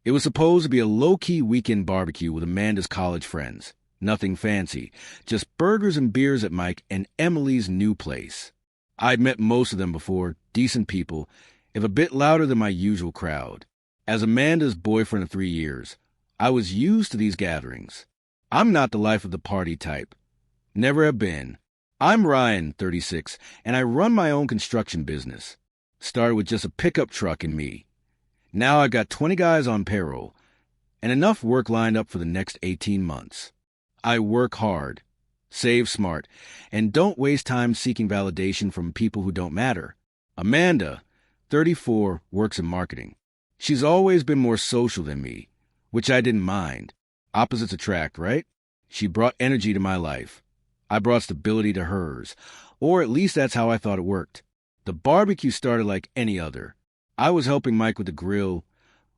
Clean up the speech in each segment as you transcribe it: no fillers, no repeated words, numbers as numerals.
It was supposed to be a low-key weekend barbecue with Amanda's college friends. Nothing fancy, just burgers and beers at Mike and Emily's new place. I'd met most of them before, decent people, if a bit louder than my usual crowd. As Amanda's boyfriend of 3 years, I was used to these gatherings. I'm not the life of the party type. Never have been. I'm Ryan, 36, and I run my own construction business. Started with just a pickup truck and me. Now I've got 20 guys on payroll, and enough work lined up for the next 18 months. I work hard, save smart, and don't waste time seeking validation from people who don't matter. Amanda, 34, works in marketing. She's always been more social than me, which I didn't mind. Opposites attract, right? She brought energy to my life. I brought stability to hers, or at least that's how I thought it worked. The barbecue started like any other. I was helping Mike with the grill,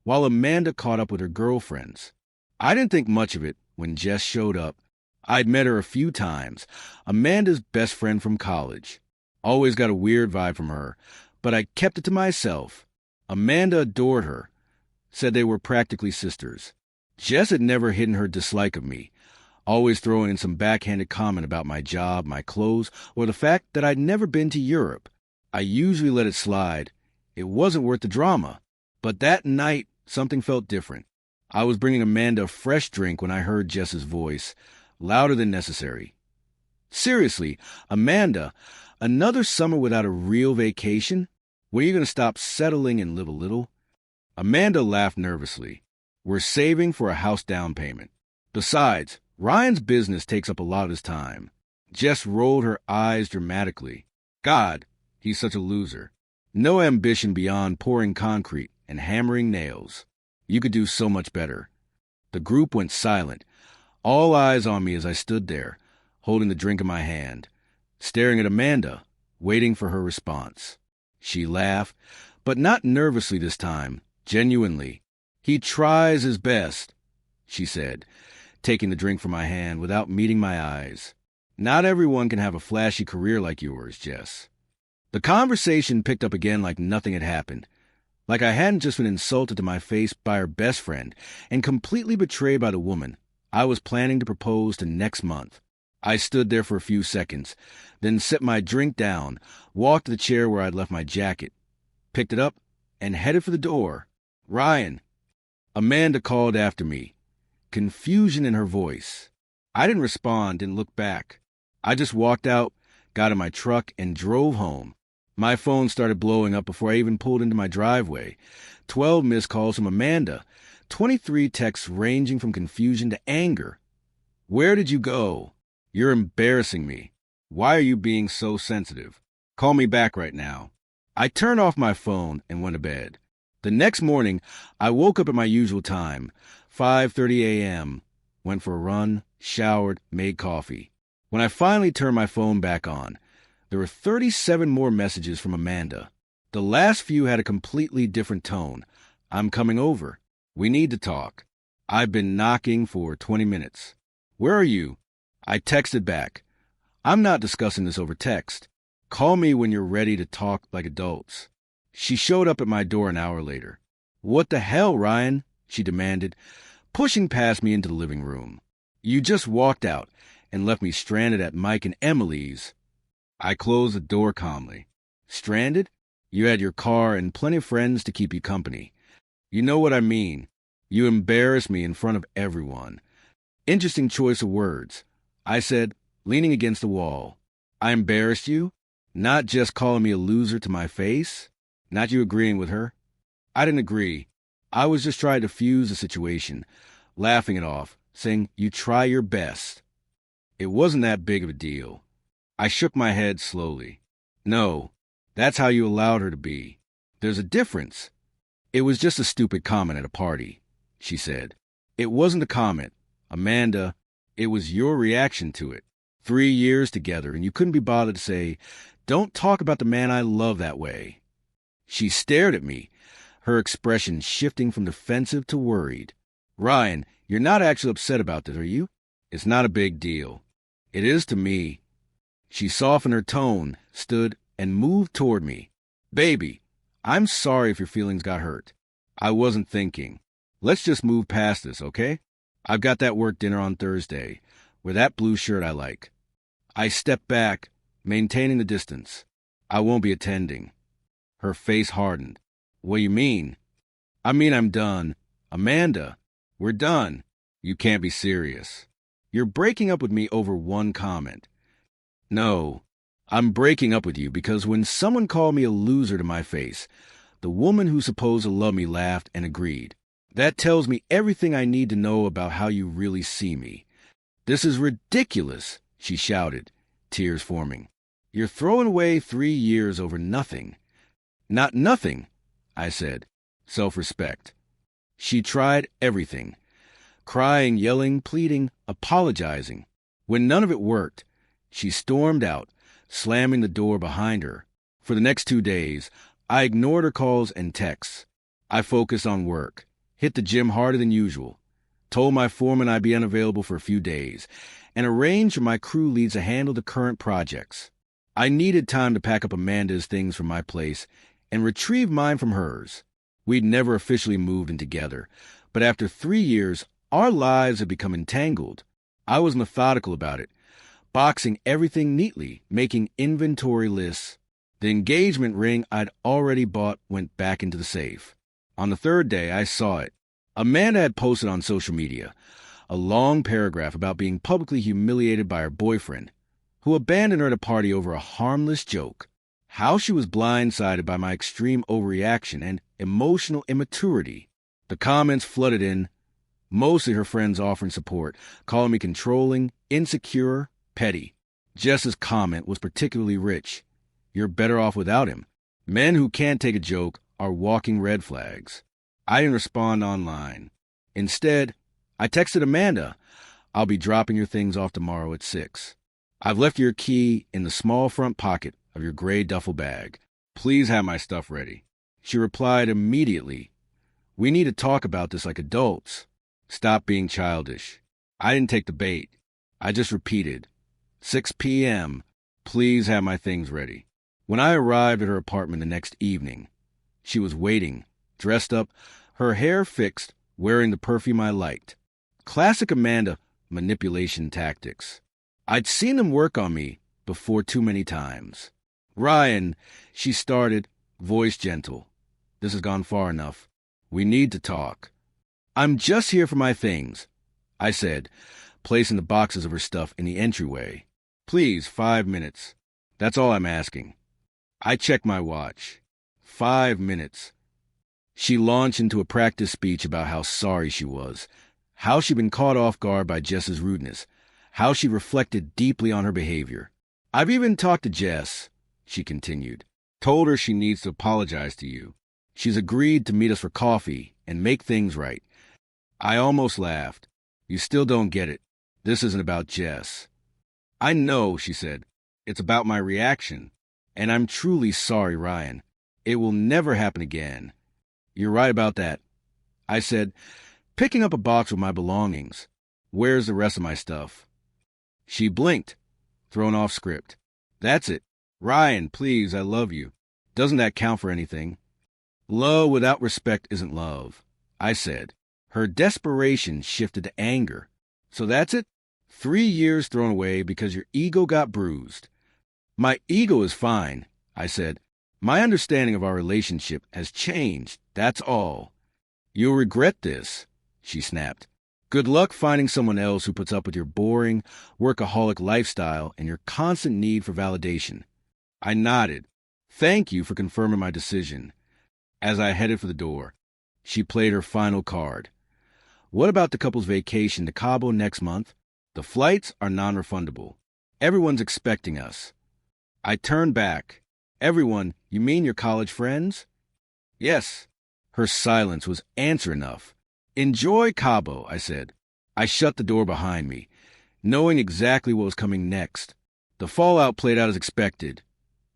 while Amanda caught up with her girlfriends. I didn't think much of it when Jess showed up. I'd met her a few times, Amanda's best friend from college. Always got a weird vibe from her, but I kept it to myself. Amanda adored her, said they were practically sisters. Jess had never hidden her dislike of me, always throwing in some backhanded comment about my job, my clothes, or the fact that I'd never been to Europe. I usually let it slide. It wasn't worth the drama. But that night, something felt different. I was bringing Amanda a fresh drink when I heard Jess's voice, louder than necessary. Seriously, Amanda, another summer without a real vacation? When are you going to stop settling and live a little? Amanda laughed nervously. We're saving for a house down payment. Besides, Ryan's business takes up a lot of his time. Jess rolled her eyes dramatically. God, he's such a loser. No ambition beyond pouring concrete and hammering nails. You could do so much better. The group went silent, all eyes on me as I stood there, holding the drink in my hand, staring at Amanda, waiting for her response. She laughed, but not nervously this time, genuinely. He tries his best, she said, taking the drink from my hand without meeting my eyes. Not everyone can have a flashy career like yours, Jess. The conversation picked up again like nothing had happened, like I hadn't just been insulted to my face by her best friend and completely betrayed by the woman I was planning to propose to next month. I stood there for a few seconds, then set my drink down, walked to the chair where I'd left my jacket, picked it up, and headed for the door. Ryan. Amanda called after me, confusion in her voice. I didn't respond, didn't look back. I just walked out, got in my truck, and drove home. My phone started blowing up before I even pulled into my driveway. 12 missed calls from Amanda, 23 texts ranging from confusion to anger. Where did you go? You're embarrassing me. Why are you being so sensitive? Call me back right now. I turned off my phone and went to bed. The next morning, I woke up at my usual time, 5:30 a.m., went for a run, showered, made coffee. When I finally turned my phone back on, there were 37 more messages from Amanda. The last few had a completely different tone. I'm coming over. We need to talk. I've been knocking for 20 minutes. Where are you? I texted back. I'm not discussing this over text. Call me when you're ready to talk like adults. She showed up at my door an hour later. What the hell, Ryan? She demanded, pushing past me into the living room. You just walked out and left me stranded at Mike and Emily's. I closed the door calmly. Stranded? You had your car and plenty of friends to keep you company. You know what I mean. You embarrassed me in front of everyone. Interesting choice of words. I said, leaning against the wall. I embarrassed you? Not just calling me a loser to my face? Not you agreeing with her? I didn't agree. I was just trying to fuse the situation, laughing it off, saying, you try your best. It wasn't that big of a deal. I shook my head slowly. No, that's how you allowed her to be. There's a difference. It was just a stupid comment at a party, she said. It wasn't a comment, Amanda. It was your reaction to it. 3 years together, and you couldn't be bothered to say, don't talk about the man I love that way. She stared at me, her expression shifting from defensive to worried. Ryan, you're not actually upset about this, are you? It's not a big deal. It is to me. She softened her tone, stood, and moved toward me. Baby, I'm sorry if your feelings got hurt. I wasn't thinking. Let's just move past this, okay? I've got that work dinner on Thursday. Wear that blue shirt I like. I stepped back, maintaining the distance. I won't be attending. Her face hardened. What do you mean? I mean I'm done. Amanda, we're done. You can't be serious. You're breaking up with me over one comment. No, I'm breaking up with you because when someone called me a loser to my face, the woman who's supposed to love me laughed and agreed. That tells me everything I need to know about how you really see me. This is ridiculous, she shouted, tears forming. You're throwing away 3 years over nothing. Not nothing, I said. Self-respect. She tried everything. Crying, yelling, pleading, apologizing. When none of it worked, she stormed out, slamming the door behind her. For the next 2 days, I ignored her calls and texts. I focused on work, hit the gym harder than usual, told my foreman I'd be unavailable for a few days, and arranged for my crew leads to handle the current projects. I needed time to pack up Amanda's things from my place and retrieve mine from hers. We'd never officially moved in together, but after 3 years, our lives had become entangled. I was methodical about it, boxing everything neatly, making inventory lists. The engagement ring I'd already bought went back into the safe. On the 3rd day, I saw it. Amanda had posted on social media a long paragraph about being publicly humiliated by her boyfriend, who abandoned her at a party over a harmless joke. How she was blindsided by my extreme overreaction and emotional immaturity. The comments flooded in, mostly her friends offering support, calling me controlling, insecure, petty. Jess's comment was particularly rich. You're better off without him. Men who can't take a joke are walking red flags. I didn't respond online. Instead, I texted Amanda, I'll be dropping your things off tomorrow at 6. I've left your key in the small front pocket of your gray duffel bag. Please have my stuff ready. She replied immediately, we need to talk about this like adults. Stop being childish. I didn't take the bait. I just repeated, 6 p.m., please have my things ready. When I arrived at her apartment the next evening, she was waiting, dressed up, her hair fixed, wearing the perfume I liked. Classic Amanda manipulation tactics. I'd seen them work on me before too many times. Ryan, she started, voice gentle. This has gone far enough. We need to talk. I'm just here for my things, I said, placing the boxes of her stuff in the entryway. Please, 5 minutes. That's all I'm asking. I checked my watch. 5 minutes. She launched into a practice speech about how sorry she was, how she'd been caught off guard by Jess's rudeness, how she reflected deeply on her behavior. I've even talked to Jess, she continued, told her she needs to apologize to you. She's agreed to meet us for coffee and make things right. I almost laughed. You still don't get it. This isn't about Jess. I know, she said. It's about my reaction. And I'm truly sorry, Ryan. It will never happen again. You're right about that, I said, picking up a box with my belongings. Where's the rest of my stuff? She blinked, thrown off script. That's it. Ryan, please, I love you. Doesn't that count for anything? Love without respect isn't love, I said. Her desperation shifted to anger. So that's it? 3 years thrown away because your ego got bruised. My ego is fine, I said. My understanding of our relationship has changed, that's all. You'll regret this, she snapped. Good luck finding someone else who puts up with your boring, workaholic lifestyle and your constant need for validation. I nodded. Thank you for confirming my decision. As I headed for the door, she played her final card. What about the couple's vacation to Cabo next month? The flights are non-refundable. Everyone's expecting us. I turned back. Everyone, you mean your college friends? Yes. Her silence was answer enough. Enjoy Cabo, I said. I shut the door behind me, knowing exactly what was coming next. The fallout played out as expected.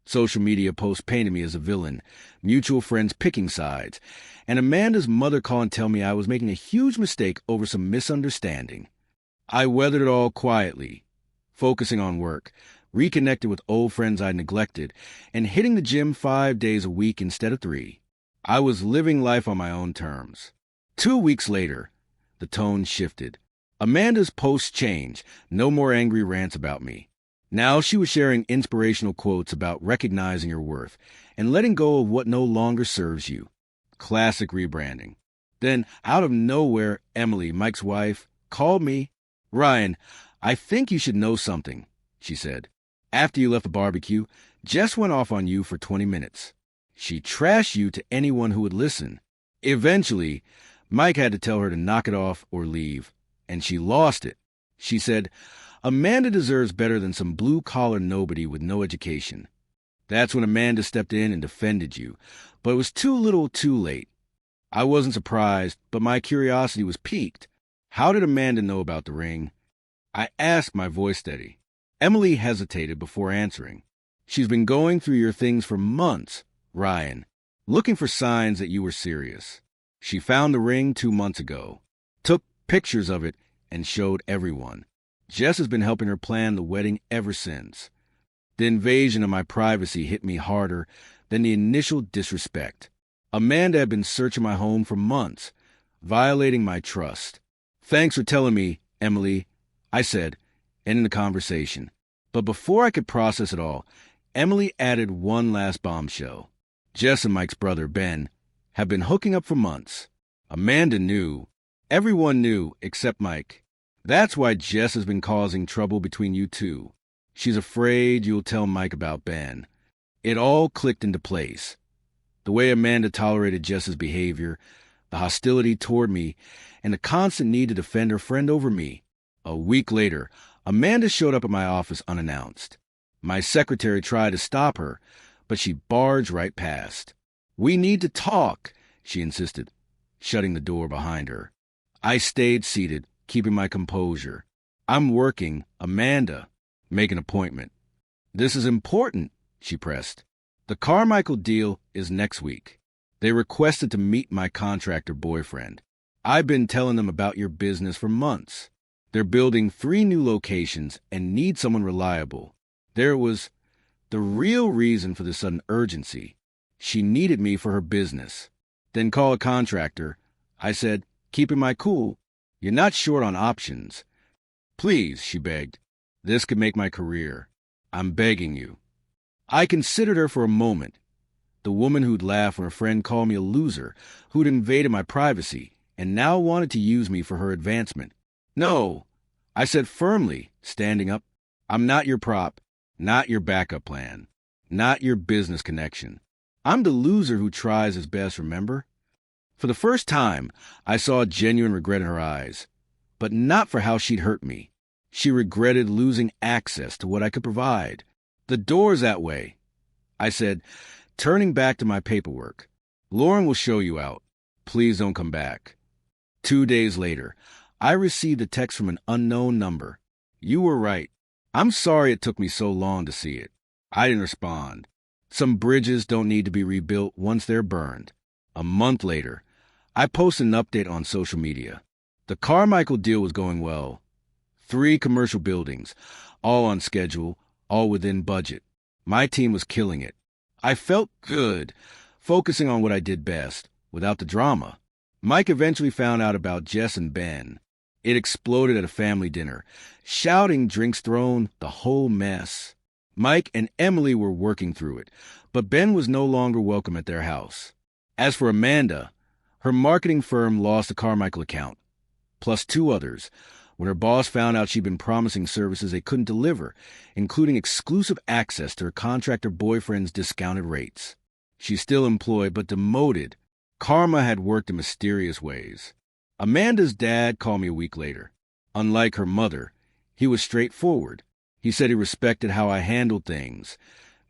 Social media posts painted me as a villain, mutual friends picking sides, and Amanda's mother calling to tell me I was making a huge mistake over some misunderstanding. I weathered it all quietly, focusing on work, reconnected with old friends I'd neglected, and hitting the gym 5 days a week instead of 3. I was living life on my own terms. 2 weeks later, the tone shifted. Amanda's posts changed. No more angry rants about me. Now she was sharing inspirational quotes about recognizing your worth and letting go of what no longer serves you. Classic rebranding. Then, out of nowhere, Emily, Mike's wife, called me. "Ryan, I think you should know something," she said. "After you left the barbecue, Jess went off on you for 20 minutes. She trashed you to anyone who would listen. Eventually, Mike had to tell her to knock it off or leave, and she lost it. She said, 'Amanda deserves better than some blue-collar nobody with no education.' That's when Amanda stepped in and defended you, but it was too little too late. I wasn't surprised, but my curiosity was piqued. How did Amanda know about the ring?" I asked, my voice steady. Emily hesitated before answering. "She's been going through your things for months, Ryan, looking for signs that you were serious. She found the ring 2 months ago, took pictures of it, and showed everyone. Jess has been helping her plan the wedding ever since. The invasion of my privacy hit me harder than the initial disrespect. Amanda had been searching my home for months, violating my trust. Thanks for telling me, Emily," I said, ending the conversation. But before I could process it all, Emily added one last bombshell. Jess and Mike's brother, Ben, have been hooking up for months. Amanda knew. Everyone knew except Mike. That's why Jess has been causing trouble between you two. She's afraid you'll tell Mike about Ben. It all clicked into place. The way Amanda tolerated Jess's behavior, the hostility toward me, and the constant need to defend her friend over me. A week later, Amanda showed up at my office unannounced. My secretary tried to stop her, but she barged right past. "We need to talk," she insisted, shutting the door behind her. I stayed seated, keeping my composure. "I'm working, Amanda. Make an appointment." "This is important," she pressed. "The Carmichael deal is next week. They requested to meet my contractor boyfriend. I've been telling them about your business for months. They're building 3 new locations and need someone reliable. There was the real reason for the sudden urgency. She needed me for her business. Then call a contractor," I said, keeping my cool. "You're not short on options." "Please," she begged. "This could make my career. I'm begging you." I considered her for a moment. The woman who'd laughed when her friend called me a loser, who'd invaded my privacy, and now wanted to use me for her advancement. "No," I said firmly, standing up. "I'm not your prop, not your backup plan, not your business connection. I'm the loser who tries his best, remember?" For the first time, I saw genuine regret in her eyes, but not for how she'd hurt me. She regretted losing access to what I could provide. "The door's that way," I said, turning back to my paperwork. "Lauren will show you out. Please don't come back." 2 days later, I received a text from an unknown number. "You were right. I'm sorry it took me so long to see it." I didn't respond. Some bridges don't need to be rebuilt once they're burned. A month later, I posted an update on social media. The Carmichael deal was going well. 3 commercial buildings, all on schedule, all within budget. My team was killing it. I felt good, focusing on what I did best, without the drama. Mike eventually found out about Jess and Ben. It exploded at a family dinner. Shouting, drinks thrown, the whole mess. Mike and Emily were working through it, but Ben was no longer welcome at their house. As for Amanda, her marketing firm lost the Carmichael account, plus 2 others, when her boss found out she'd been promising services they couldn't deliver, including exclusive access to her contractor boyfriend's discounted rates. She's still employed, but demoted. Karma had worked in mysterious ways. Amanda's dad called me a week later. Unlike her mother, he was straightforward. He said he respected how I handled things.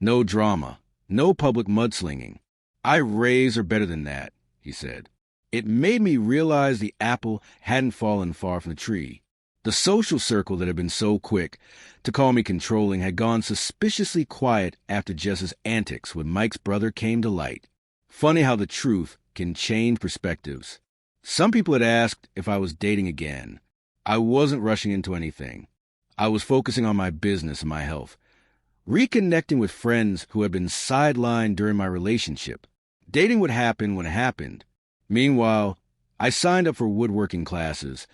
No drama, no public mudslinging. "I raise her better than that," he said. It made me realize the apple hadn't fallen far from the tree. The social circle that had been so quick to call me controlling had gone suspiciously quiet after Jess's antics when Mike's brother came to light. Funny how the truth can change perspectives. Some people had asked if I was dating again. I wasn't rushing into anything. I was focusing on my business and my health. Reconnecting with friends who had been sidelined during my relationship. Dating would happen when it happened. Meanwhile, I signed up for woodworking classes,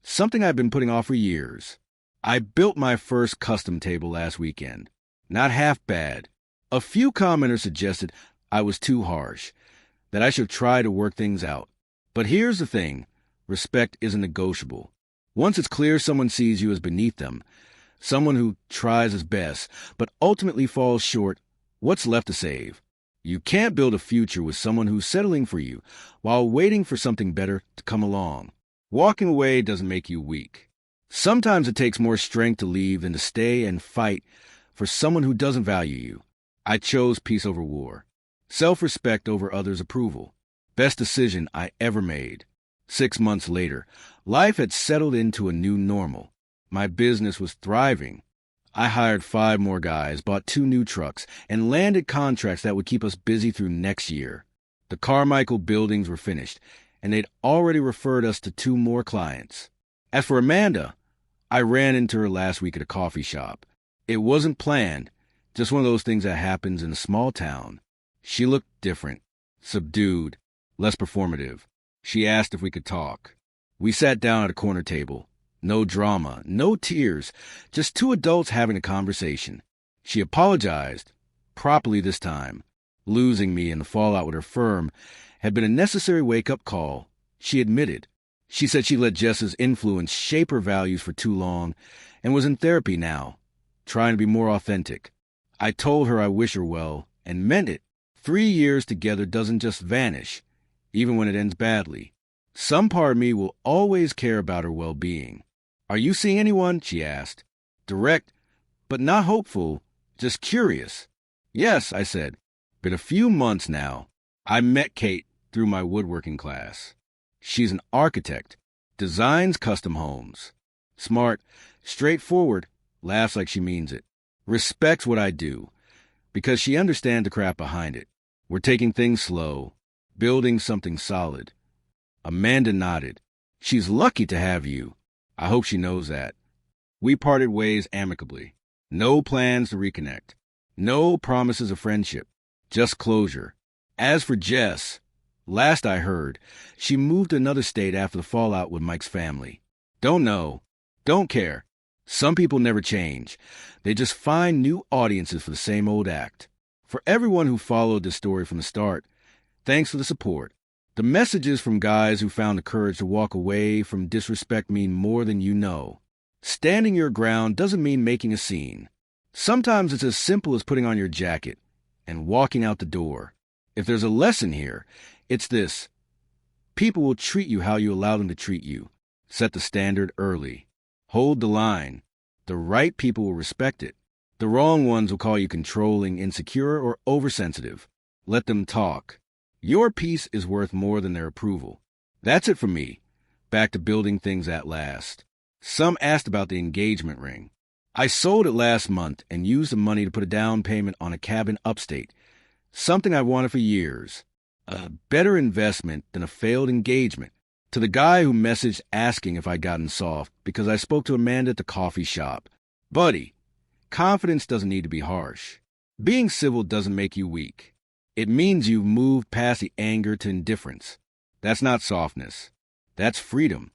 something I've been putting off for years. I built my first custom table last weekend. Not half bad. A few commenters suggested I was too harsh, that I should try to work things out. But here's the thing, respect isn't negotiable. Once it's clear someone sees you as beneath them, someone who tries his best, but ultimately falls short, what's left to save? You can't build a future with someone who's settling for you while waiting for something better to come along. Walking away doesn't make you weak. Sometimes it takes more strength to leave than to stay and fight for someone who doesn't value you. I chose peace over war, self-respect over others' approval. Best decision I ever made. 6 months later, life had settled into a new normal. My business was thriving. I hired 5 more guys, bought 2 new trucks, and landed contracts that would keep us busy through next year. The Carmichael buildings were finished, and they'd already referred us to 2 more clients. As for Amanda, I ran into her last week at a coffee shop. It wasn't planned, just one of those things that happens in a small town. She looked different, subdued, less performative. She asked if we could talk. We sat down at a corner table. No drama, no tears, just 2 adults having a conversation. She apologized, properly this time. Losing me and the fallout with her firm had been a necessary wake-up call, she admitted. She said she let Jess's influence shape her values for too long and was in therapy now, trying to be more authentic. I told her I wish her well and meant it. 3 years together doesn't just vanish, even when it ends badly. Some part of me will always care about her well-being. Are you seeing anyone? She asked. Direct, but not hopeful, just curious. Yes, I said. Been a few months now. I met Kate through my woodworking class. She's an architect, designs custom homes. Smart, straightforward, laughs like she means it. Respects what I do, because she understands the craft behind it. We're taking things slow, building something solid. Amanda nodded. She's lucky to have you. I hope she knows that. We parted ways amicably. No plans to reconnect. No promises of friendship. Just closure. As for Jess, last I heard, she moved to another state after the fallout with Mike's family. Don't know. Don't care. Some people never change. They just find new audiences for the same old act. For everyone who followed this story from the start, thanks for the support. The messages from guys who found the courage to walk away from disrespect mean more than you know. Standing your ground doesn't mean making a scene. Sometimes it's as simple as putting on your jacket and walking out the door. If there's a lesson here, it's this. People will treat you how you allow them to treat you. Set the standard early. Hold the line. The right people will respect it. The wrong ones will call you controlling, insecure, or oversensitive. Let them talk. Your peace is worth more than their approval. That's it for me. Back to building things at last. Some asked about the engagement ring. I sold it last month and used the money to put a down payment on a cabin upstate, something I've wanted for years. A better investment than a failed engagement. To the guy who messaged asking if I'd gotten soft because I spoke to Amanda at the coffee shop. Buddy, confidence doesn't need to be harsh. Being civil doesn't make you weak. It means you've moved past the anger to indifference. That's not softness. That's freedom.